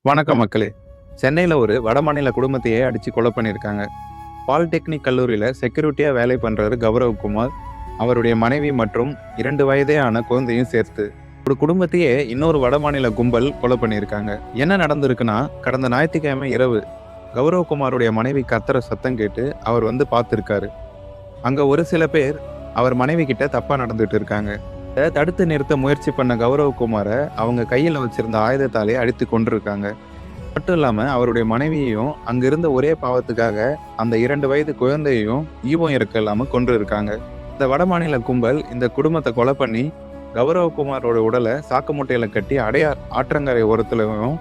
வணக்கம் மக்களே. சென்னையில் ஒரு வடமாநில குடும்பத்தையே அடித்து கொலை பண்ணியிருக்காங்க. பாலிடெக்னிக் கல்லூரியில் செக்யூரிட்டியாக வேலை பண்ணுறாரு கௌரவ்குமார். அவருடைய மனைவி மற்றும் 2 வயதே ஆன குழந்தையும் சேர்த்து ஒரு குடும்பத்தையே இன்னொரு வடமாநில கும்பல் கொலை பண்ணியிருக்காங்க. என்ன நடந்திருக்குன்னா, கடந்த ஞாயிற்றுக்கிழமை இரவு கௌரவ்குமாருடைய மனைவி கத்துற சத்தம் கேட்டு அவர் வந்து பார்த்துருக்காரு. அங்கே ஒரு சில பேர் அவர் மனைவி கிட்ட தப்பாக நடந்துட்டு இருக்காங்க. இதை தடுத்து நிறுத்த முயற்சி பண்ண கௌரவ்குமாரை அவங்க கையில் வச்சிருந்த ஆயுதத்தாலே அடித்து கொண்டிருக்காங்க. மட்டும் இல்லாமல் அவருடைய மனைவியையும் அங்கிருந்த ஒரே பாவத்துக்காக அந்த 2 வயது குழந்தையையும் ஈவம் இறக்க இல்லாமல் கொன்று இருக்காங்க. இந்த வடமாநில கும்பல் இந்த குடும்பத்தை கொலை பண்ணி கௌரவ்குமாரோட உடலை சாக்கு மூட்டையில கட்டி அடையார் ஆற்றங்கரை ஓரத்துலையும்,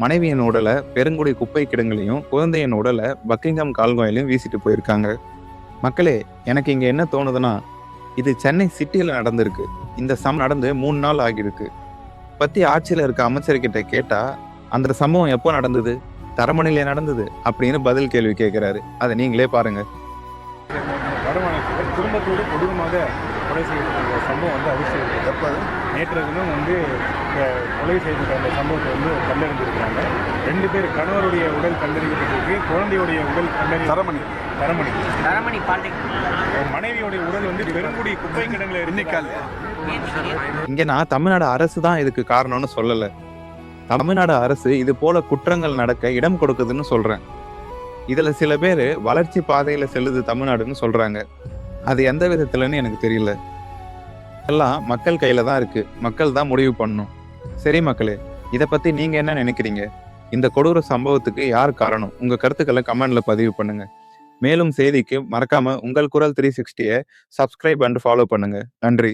மனைவியின் உடலை பெருங்குடி குப்பை கிடங்குலையும், குழந்தையின் உடலை பக்கிங்ஹாம் கால்வாயிலையும் வீசிட்டு போயிருக்காங்க. மக்களே, எனக்கு இங்கே என்ன தோணுதுன்னா, இது சென்னை சிட்டியில் நடந்திருக்கு. இந்த நடந்து 3 நாள் ஆகியிருக்கு. பற்றி ஆட்சியில் இருக்க அமைச்சர்கிட்ட கேட்டால், அந்த சம்பவம் எப்போ நடந்தது, தரமணிலே நடந்தது அப்படின்னு பதில் கேள்வி கேட்குறாரு. அதை நீங்களே பாருங்க. வடமாநிலத்தில் குடும்பத்தோடு கொடூரமாக கொலை செய்யப்பட்ட சம்பவம் அதிர்ச்சி. நேற்று தினம் கொலை செய்யப்பட்ட அந்த சம்பவத்தை கண்டறிந்திருக்கிறாங்க. 2 பேர், கணவருடைய உடல் கண்டறிக்கப்பட்டிருக்கு, குழந்தையுடைய உடல் தரமணி மனைவியோடைய உடல் பெருங்குடி குப்பை கிடங்குல இருந்துக்கால். இங்க நான் தமிழ்நாடு அரசு தான் இதுக்கு காரணம்னு சொல்லல. தமிழ்நாடு அரசு இது போல குற்றங்கள் நடக்க இடம் கொடுக்குதுன்னு சொல்றேன். இதுல சில பேர் வளர்ச்சி பாதையில செல்லுது தமிழ்நாடுன்னு சொல்றாங்க. அது எந்த விதத்துலன்னு எனக்கு தெரியல. எல்லாம் மக்கள் கையில தான் இருக்கு. மக்கள் தான் முடிவு பண்ணணும். சரி மக்களே, இதை பத்தி நீங்க என்ன நினைக்கிறீங்க? இந்த கொடூர சம்பவத்துக்கு யார் காரணம்? உங்க கருத்துக்களை கமெண்ட்ல பதிவு பண்ணுங்க. மேலும் செய்திக்கு மறக்காம உங்கள் குரல் 360 சப்ஸ்கிரைப் அண்ட் ஃபாலோ பண்ணுங்க. நன்றி.